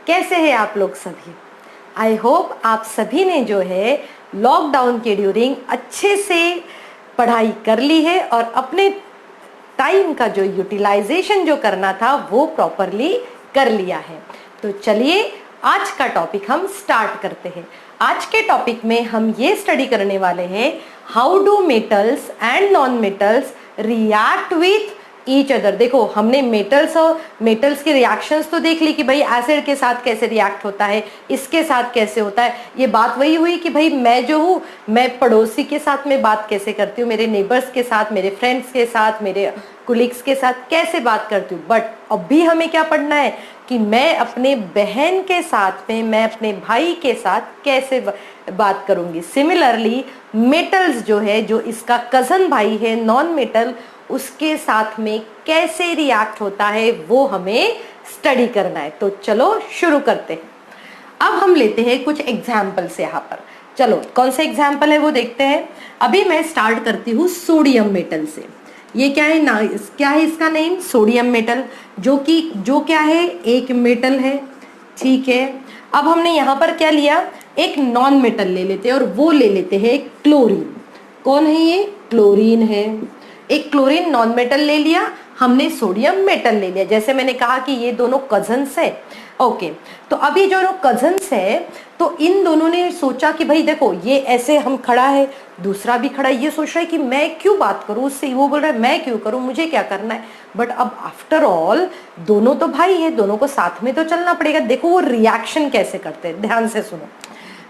कैसे हैं आप लोग सभी। आई होप आप सभी ने जो है लॉकडाउन के ड्यूरिंग अच्छे से पढ़ाई कर ली है और अपने टाइम का जो यूटिलाइजेशन जो करना था वो प्रॉपरली कर लिया है। तो चलिए आज का टॉपिक हम स्टार्ट करते हैं। आज के टॉपिक में हम ये स्टडी करने वाले हैं how do metals and non metals react with each other. देखो हमने मेटल्स और मेटल्स के रिएक्शंस तो देख ली कि भाई एसिड के साथ कैसे रिएक्ट होता है, इसके साथ कैसे होता है। ये बात वही हुई कि भाई मैं जो हूँ मैं पड़ोसी के साथ में बात कैसे करती हूँ, मेरे नेबर्स के साथ, मेरे फ्रेंड्स के साथ, मेरे कुलीग्स के साथ कैसे बात करती हूँ। बट अभी हमें क्या पढ़ना है कि मैं अपने बहन के साथ में, मैं अपने भाई के साथ कैसे बात करूंगी। सिमिलरली मेटल्स जो है, जो इसका कजन भाई है नॉन मेटल, उसके साथ में कैसे रिएक्ट होता है वो हमें स्टडी करना है। तो चलो शुरू करते हैं। अब हम लेते हैं कुछ एग्जाम्पल्स यहाँ पर। चलो कौन सा एग्जाम्पल है वो देखते हैं। अभी मैं स्टार्ट करती हूँ सोडियम मेटल से। ये क्या है ना, क्या है इसका नेम? सोडियम मेटल, जो क्या है, एक मेटल है। ठीक है, अब हमने यहाँ पर क्या लिया, एक नॉन मेटल ले लेते हैं और वो ले लेते हैं क्लोरीन। कौन है ये? क्लोरीन है। एक क्लोरीन नॉन मेटल ले लिया, हमने सोडियम मेटल ले लिया। जैसे मैंने कहा कि ये दोनों कजन्स है। ओके, तो अभी जो कजन्स है तो इन दोनों ने सोचा कि भाई देखो ये ऐसे हम खड़ा है, दूसरा भी खड़ा है, ये सोच रहा है कि मैं क्यों बात करूं उससे, वो बोल रहा है मैं क्यों करूं, मुझे क्या करना है। बट अब आफ्टर ऑल दोनों तो भाई है, दोनों को साथ में तो चलना पड़ेगा। देखो वो रिएक्शन कैसे करते हैं, ध्यान से सुनो।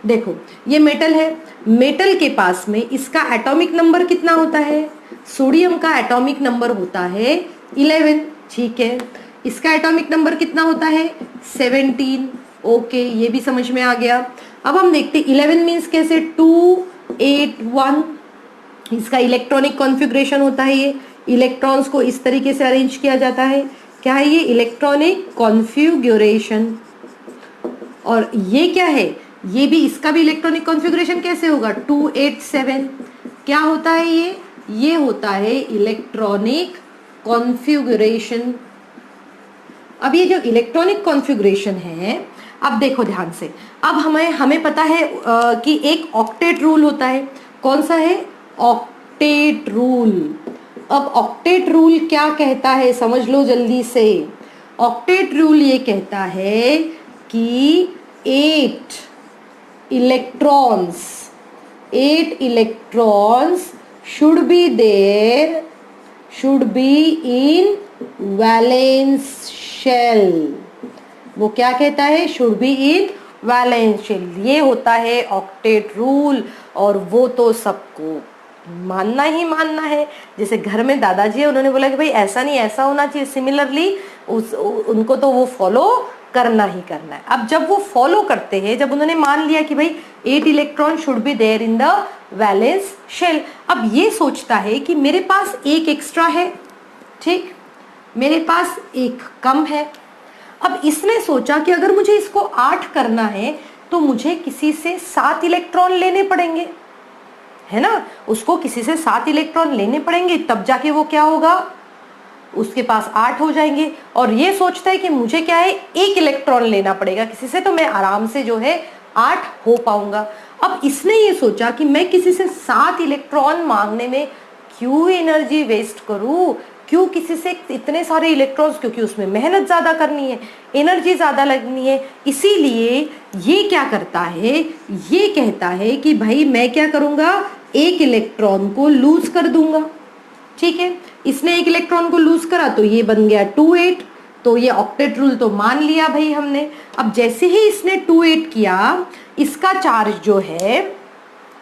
देखो ये मेटल है, मेटल के पास में इसका एटॉमिक नंबर कितना होता है? सोडियम का एटॉमिक नंबर होता है 11। ठीक है, इसका एटॉमिक नंबर कितना होता है? 17। ओके, ये भी समझ में आ गया। अब हम देखते 11 मीन्स कैसे, 2 8 1। इसका इलेक्ट्रॉनिक कॉन्फ़िगरेशन होता है, ये इलेक्ट्रॉन्स को इस तरीके से अरेंज किया जाता है। क्या है ये? Electronic configuration. और ये क्या है? ये भी, इसका भी इलेक्ट्रॉनिक कॉन्फ़िगरेशन कैसे होगा? 2 8 7। क्या होता है ये होता है इलेक्ट्रॉनिक कॉन्फ़िगरेशन। अब ये जो इलेक्ट्रॉनिक कॉन्फ़िगरेशन है, अब देखो ध्यान से, अब हमें पता है कि एक ऑक्टेट रूल होता है। कौन सा है? Octet rule. अब ऑक्टेट रूल क्या कहता है समझ लो जल्दी से। ऑक्टेट रूल ये कहता है कि 8 electrons should be in valence shell। वो क्या कहता है? should be in valence shell। ये होता है ऑक्टेट रूल और वो तो सबको मानना ही मानना है। जैसे घर में दादाजी है, उन्होंने बोला कि भाई ऐसा नहीं ऐसा होना चाहिए। सिमिलरली उनको तो वो फॉलो करना ही करना है। अब जब वो फॉलो करते हैं, जब उन्होंने मान लिया कि भाई 8 electron should be there in the valence shell, अब ये सोचता है कि मेरे पास एक एक्स्ट्रा है, ठीक, मेरे पास एक कम है। अब इसने सोचा कि अगर मुझे इसको 8 करना है तो मुझे किसी से 7 इलेक्ट्रॉन लेने पड़ेंगे, है ना। उसको किसी से 7 इलेक्ट्रॉन लेने पड़ेंगे, तब जाके वो क्या होगा, उसके पास 8 हो जाएंगे। और ये सोचता है कि मुझे क्या है, 1 इलेक्ट्रॉन लेना पड़ेगा किसी से, तो मैं आराम से जो है 8 हो पाऊंगा। अब इसने ये सोचा कि मैं किसी से 7 इलेक्ट्रॉन मांगने में क्यों एनर्जी वेस्ट करूं, क्यों किसी से इतने सारे इलेक्ट्रॉन्स, क्योंकि उसमें मेहनत ज्यादा करनी है, एनर्जी ज्यादा लगनी है। इसीलिए ये क्या करता है, ये कहता है कि भाई मैं क्या करूंगा, 1 इलेक्ट्रॉन को लूज कर दूंगा। ठीक है, इसने 1 इलेक्ट्रॉन को लूज करा तो ये बन गया 2 8। तो ये ऑक्टेट रूल तो मान लिया भाई हमने। अब जैसे ही इसने 2 8 किया, इसका चार्ज जो है,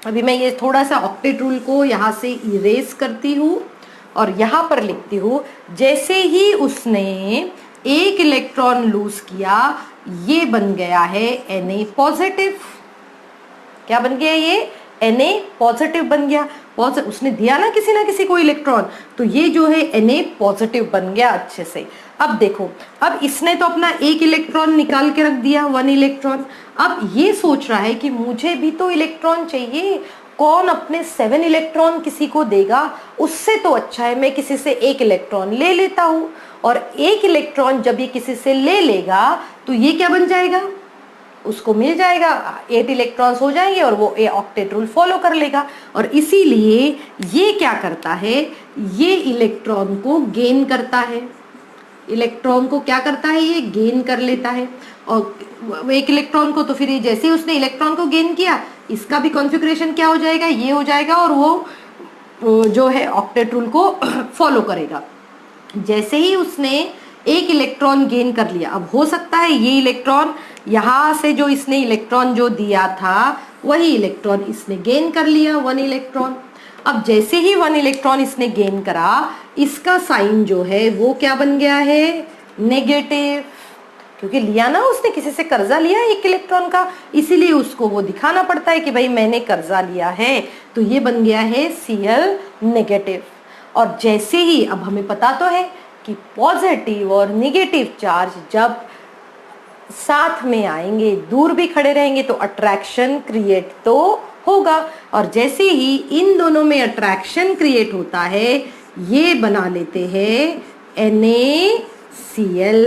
अभी मैं ये थोड़ा सा ऑक्टेट रूल को यहाँ से इरेज करती हूँ और यहाँ पर लिखती हूँ। जैसे ही उसने 1 इलेक्ट्रॉन लूज किया, ये बन गया है Na पॉजिटिव। क्या बन गया ये? Na पॉजिटिव बन गया। उसने दिया ना किसी को इलेक्ट्रॉन, तो ये जो है Na पॉजिटिव बन गया अच्छे से। अब देखो, अब इसने तो अपना 1 इलेक्ट्रॉन निकाल के रख दिया, 1 इलेक्ट्रॉन। अब ये सोच रहा है कि मुझे भी तो इलेक्ट्रॉन चाहिए, कौन अपने 7 इलेक्ट्रॉन किसी को देगा, उससे तो अच्छा है मैं किसी से 1 इलेक्ट्रॉन ले लेता हूं। और 1 इलेक्ट्रॉन जब ये किसी से ले लेगा तो ये क्या बन जाएगा, उसको मिल जाएगा, 8 इलेक्ट्रॉन्स हो जाएंगे और वो ऑक्टेट रूल फॉलो कर लेगा। और इसीलिए ये क्या करता है, ये इलेक्ट्रॉन को गेन करता है, इलेक्ट्रॉन को क्या करता है, ये गेन कर लेता है। और 1 इलेक्ट्रॉन को तो फिर ये जैसे ही उसने इलेक्ट्रॉन को गेन किया, इसका भी कॉन्फ़िगरेशन क्या हो जाएगा, ये हो जाएगा, और वो जो है ऑक्टेट रूल को फॉलो करेगा। जैसे ही उसने 1 इलेक्ट्रॉन गेन कर लिया, अब हो सकता है ये इलेक्ट्रॉन यहाँ से जो इसने इलेक्ट्रॉन जो दिया था वही इलेक्ट्रॉन इसने गेन कर लिया, 1 इलेक्ट्रॉन। अब जैसे ही 1 इलेक्ट्रॉन इसने गेन करा, इसका साइन जो है वो क्या बन गया है, नेगेटिव, क्योंकि लिया ना उसने, किसी से कर्जा लिया 1 इलेक्ट्रॉन का, इसीलिए उसको वो दिखाना पड़ता है कि भाई मैंने कर्जा लिया है। तो ये बन गया है Cl नेगेटिव। और जैसे ही, अब हमें पता तो है कि पॉजिटिव और नेगेटिव चार्ज जब साथ में आएंगे, दूर भी खड़े रहेंगे, तो अट्रैक्शन क्रिएट तो होगा। और जैसे ही इन दोनों में अट्रैक्शन क्रिएट होता है, ये बना लेते हैं NaCl।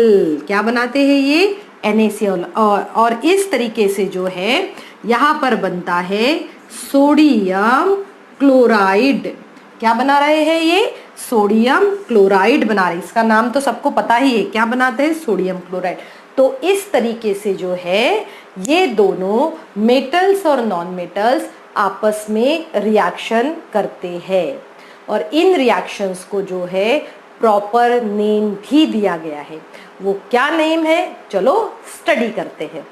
क्या बनाते हैं ये, NaCl। और इस तरीके से जो है यहाँ पर बनता है सोडियम क्लोराइड। क्या बना रहे हैं ये, सोडियम क्लोराइड बना रहे हैं। इसका नाम तो सबको पता ही है, क्या बनाते हैं, सोडियम क्लोराइड। तो इस तरीके से जो है ये दोनों मेटल्स और नॉन मेटल्स आपस में रिएक्शन करते हैं। और इन रिएक्शंस को जो है प्रॉपर नेम भी दिया गया है। वो क्या नेम है, चलो स्टडी करते हैं।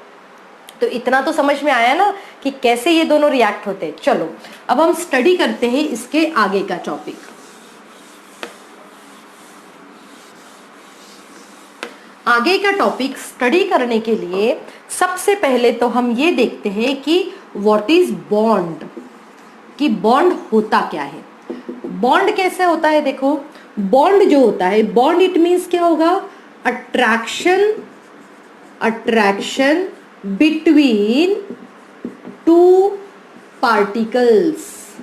तो इतना तो समझ में आया ना कि कैसे ये दोनों रिएक्ट होते हैं। चलो अब हम स्टडी करते हैं इसके आगे का टॉपिक। आगे का टॉपिक स्टडी करने के लिए सबसे पहले तो हम ये देखते हैं कि व्हाट इज बॉन्ड, कि बॉन्ड होता क्या है। बॉन्ड कैसे होता है, देखो बॉन्ड जो होता है, बॉन्ड इट मीन्स क्या होगा, attraction between 2 particles,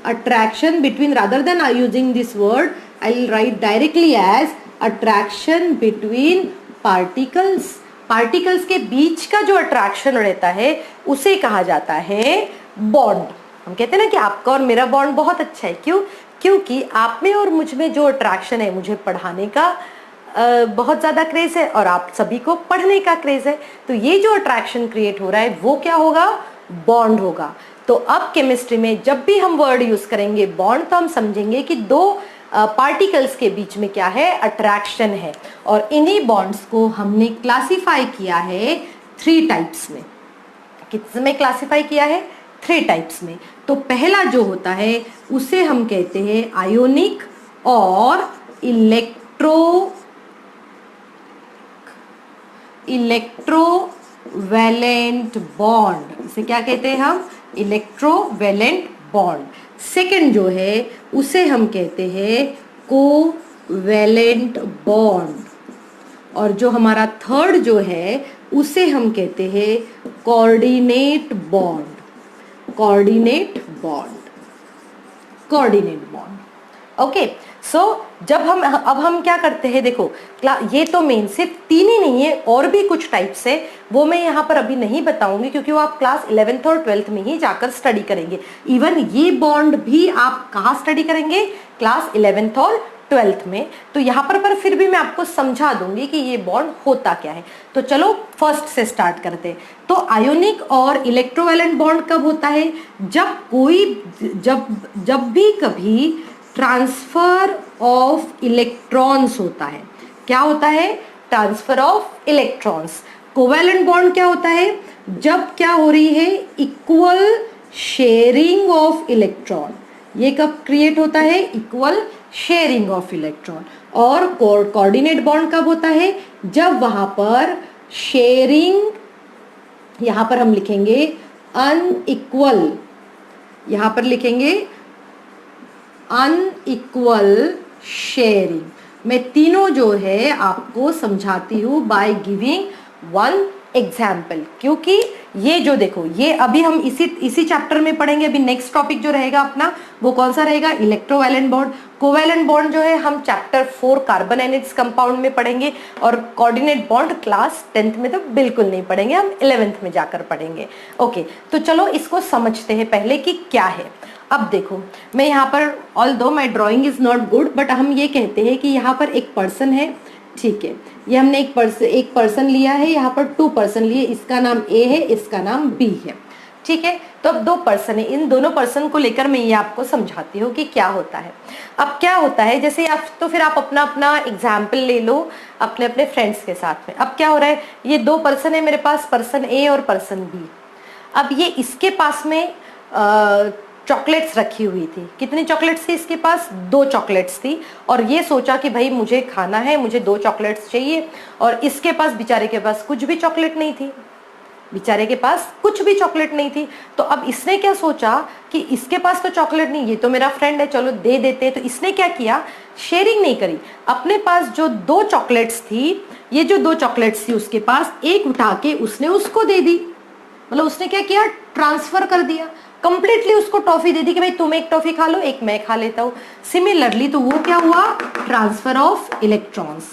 attraction between, rather than using this word I will write directly as attraction between particles। Particles के बीच का जो अट्रैक्शन रहता है उसे कहा जाता है बॉन्ड। हम कहते हैं ना कि आपका और मेरा बॉन्ड बहुत अच्छा है, क्यों, क्योंकि आप में और मुझ में जो अट्रैक्शन है, मुझे पढ़ाने का बहुत ज़्यादा क्रेज है और आप सभी को पढ़ने का क्रेज है। तो ये जो अट्रैक्शन क्रिएट हो रहा है वो क्या होगा, बॉन्ड होगा। तो अब केमिस्ट्री में जब भी हम वर्ड यूज करेंगे बॉन्ड, तो हम समझेंगे कि 2 पार्टिकल्स के बीच में क्या है, अट्रैक्शन है। और इन्हीं बॉन्ड्स को हमने क्लासिफाई किया है 3 टाइप्स में। कितने क्लासिफाई किया है, 3 टाइप्स में। तो पहला जो होता है उसे हम कहते हैं आयोनिक और इलेक्ट्रोवैलेंट बॉन्ड। इसे क्या कहते हैं हम, इलेक्ट्रोवैलेंट बॉन्ड। सेकंड जो है उसे हम कहते हैं कोवैलेंट बॉन्ड। और जो हमारा थर्ड जो है उसे हम कहते हैं कोऑर्डिनेट बॉन्ड। ओके, सो जब अब हम क्या करते हैं, देखो ये तो मेन सिर्फ 3 ही नहीं है, और भी कुछ टाइप्स है, वो मैं यहाँ पर अभी नहीं बताऊंगी क्योंकि वो आप क्लास 11th और 12th में ही जाकर स्टडी करेंगे। इवन ये बॉन्ड भी आप कहाँ स्टडी करेंगे, क्लास 11th और 12th में। तो यहाँ पर फिर भी मैं आपको समझा दूंगी कि ये बॉन्ड होता क्या है। तो चलो फर्स्ट से स्टार्ट करते हैं। तो आयोनिक और इलेक्ट्रोवैलेंट बॉन्ड कब होता है, जब भी कभी ट्रांसफर ऑफ इलेक्ट्रॉन्स होता है। क्या होता है, transfer of electrons. Covalent bond क्या होता है, जब क्या हो रही है, इक्वल शेयरिंग ऑफ इलेक्ट्रॉन। ये कब क्रिएट होता है, इक्वल शेयरिंग ऑफ इलेक्ट्रॉन। और कोऑर्डिनेट बॉन्ड कब होता है, जब वहां पर शेयरिंग, यहां पर हम लिखेंगे अनइक्वल, यहां पर लिखेंगे अनइक्वल शेयरिंग। मैं तीनों जो है आपको समझाती हूँ बाय गिविंग 1 एग्जाम्पल, क्योंकि ये जो देखो, ये अभी हम इसी चैप्टर में पढ़ेंगे। अभी नेक्स्ट टॉपिक जो रहेगा अपना वो कौन सा रहेगा, इलेक्ट्रोवैलेंट बॉन्ड। कोवैलेंट बॉन्ड जो है हम चैप्टर 4 कार्बन एनिड्स कंपाउंड में पढ़ेंगे, और कोऑर्डिनेट बॉन्ड क्लास 10th में तो बिल्कुल नहीं पढ़ेंगे, हम 11th में जाकर पढ़ेंगे। ओके, तो चलो इसको समझते हैं पहले कि क्या है। अब देखो, मैं यहाँ पर, although my drawing is not good, but हम ये कहते हैं कि यहाँ पर एक पर्सन है, ठीक है, ये हमने एक पर्सन लिया है, यहाँ पर 2 पर्सन लिए, इसका नाम A है, इसका नाम B है, ठीक है। तो अब 2 पर्सन है, इन दोनों पर्सन को लेकर मैं ये आपको समझाती हूँ कि क्या होता है। अब क्या होता है, जैसे आप, तो फिर आप अपना अपना एग्जाम्पल ले लो अपने अपने फ्रेंड्स के साथ में। अब क्या हो रहा है, ये 2 पर्सन है मेरे पास, पर्सन A और पर्सन B। अब ये इसके पास में चॉकलेट्स रखी हुई थी। कितनी चॉकलेट्स थी इसके पास, 2 चॉकलेट्स थी, और ये सोचा कि भाई मुझे खाना है, मुझे 2 चॉकलेट्स चाहिए, और इसके पास, बेचारे के पास कुछ भी चॉकलेट नहीं थी, बेचारे के पास कुछ भी चॉकलेट नहीं थी। तो अब इसने क्या सोचा कि इसके पास तो चॉकलेट नहीं, ये तो मेरा फ्रेंड है, चलो दे देते हैं। तो इसने क्या किया, शेयरिंग नहीं करी, अपने पास जो 2 चॉकलेट्स थी, ये जो 2 चॉकलेट्स थी उसके पास, एक उठा के उसने उसको दे दी, मतलब उसने क्या किया, ट्रांसफर कर दिया, कंप्लीटली उसको टॉफी दे दी कि भाई तुम एक टॉफी खा लो, एक मैं खा लेता हूँ। सिमिलरली तो वो क्या हुआ, ट्रांसफर ऑफ इलेक्ट्रॉन्स।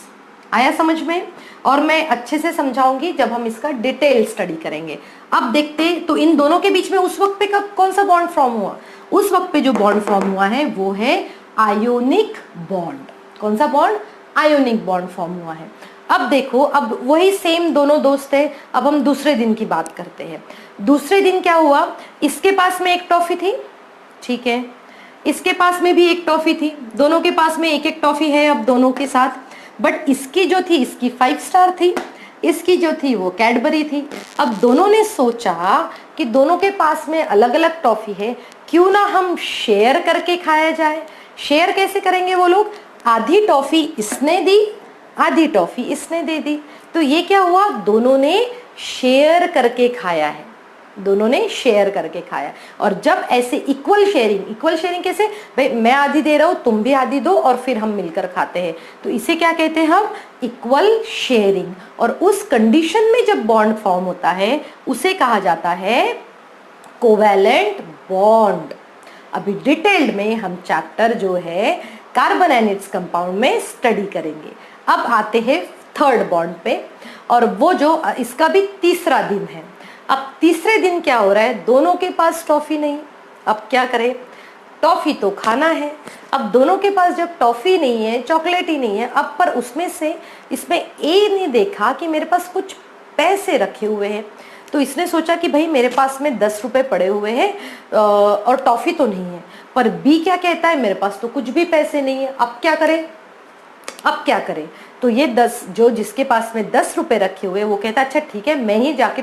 आया समझ में? और मैं अच्छे से समझाऊंगी जब हम इसका डिटेल स्टडी करेंगे। अब देखते, तो इन दोनों के बीच में उस वक्त पे कौन सा बॉन्ड फॉर्म हुआ, उस वक्त पे जो बॉन्ड फॉर्म हुआ है वो है आयोनिक बॉन्ड। कौन सा बॉन्ड, आयोनिक बॉन्ड फॉर्म हुआ है। अब देखो, अब वही सेम दोनों दोस्त है। अब हम दूसरे दिन की बात करते हैं। दूसरे दिन क्या हुआ, इसके पास में एक टॉफी थी, ठीक है, इसके पास में भी एक टॉफी थी, दोनों के पास में एक एक टॉफी है अब दोनों के साथ। बट इसकी जो थी, इसकी 5 स्टार थी, इसकी जो थी वो कैडबरी थी। अब दोनों ने सोचा कि दोनों के पास में अलग अलग टॉफी है, क्यों ना हम शेयर करके खाया जाए। शेयर कैसे करेंगे वो लोग, आधी टॉफी इसने दी, आधी टॉफी इसने दे दी। तो ये क्या हुआ, दोनों ने शेयर करके खाया है, दोनों ने शेयर करके खाया। और जब ऐसे इक्वल शेयरिंग कैसे, भाई मैं आधी दे रहा हूं, तुम भी आधी दो, और फिर हम मिलकर खाते हैं, तो इसे क्या कहते हैं हम, इक्वल शेयरिंग। और उस कंडीशन में जब बॉन्ड फॉर्म होता है उसे कहा जाता है कोवैलेंट बॉन्ड। अभी डिटेल्ड में हम चैप्टर जो है कार्बन एनिड्स कंपाउंड में स्टडी करेंगे। अब आते हैं 3rd बॉन्ड पे, और वो जो इसका भी तीसरा दिन है। अब तीसरे दिन क्या हो रहा है, दोनों के पास टॉफी नहीं, अब क्या करें, टॉफी तो खाना है। अब दोनों के पास जब टॉफी नहीं है, चॉकलेट ही नहीं है, अब पर उसमें से इसमें ए ने देखा कि मेरे पास कुछ पैसे रखे हुए हैं, तो इसने सोचा कि भाई मेरे पास में 10 रुपए पड़े हुए हैं और टॉफी तो नहीं है। पर बी क्या कहता है, मेरे पास तो कुछ भी पैसे नहीं है, अब क्या करें, अब क्या करें। तो ये 10, जो जिसके पास में 10 रुपए रखे हुए, वो कहता है अच्छा ठीक है, मैं ही जाके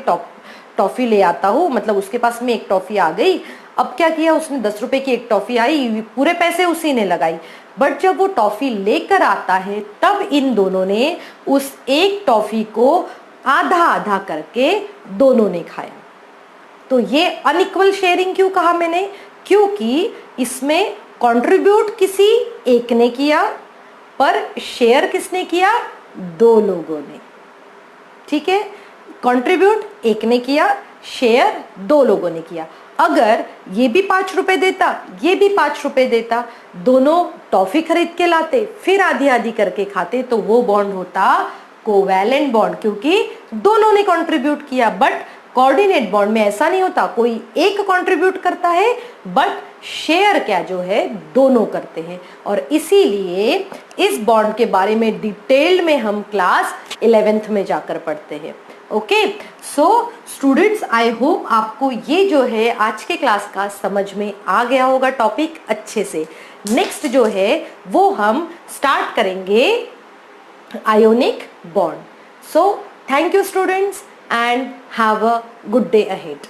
टॉफी ले आता हूँ, मतलब उसके पास में एक टॉफी आ गई। अब क्या किया उसने, 10 रुपए की एक टॉफी आई, पूरे पैसे उसी ने लगाई। बट जब वो टॉफी लेकर आता है तब इन दोनों ने उस एक टॉफी को आधा आधा करके दोनों ने खाया। तो ये अनइक्वल शेयरिंग क्यों कहा मैंने, क्योंकि इसमें कंट्रीब्यूट किसी एक ने किया, पर शेयर किसने किया, 2 लोगों ने, ठीक है। कंट्रीब्यूट एक ने किया, शेयर 2 लोगों ने किया। अगर ये भी 5 रुपए देता, ये भी 5 रुपए देता, दोनों टॉफी खरीद के लाते, फिर आधी आधी करके खाते, तो वो बॉन्ड होता कोवैलेंट बॉन्ड, क्योंकि दोनों ने कंट्रीब्यूट किया। बट कोऑर्डिनेट बॉन्ड में ऐसा नहीं होता, कोई एक कंट्रीब्यूट करता है, बट शेयर क्या जो है दोनों करते हैं। और इसीलिए इस बॉन्ड के बारे में डिटेल्ड में हम क्लास 11th में जाकर पढ़ते हैं। Okay, so students, I hope आपको ये जो है आज के क्लास का समझ में आ गया होगा टॉपिक अच्छे से। नेक्स्ट जो है वो हम स्टार्ट करेंगे ionic bond. So thank you students and have a good day ahead.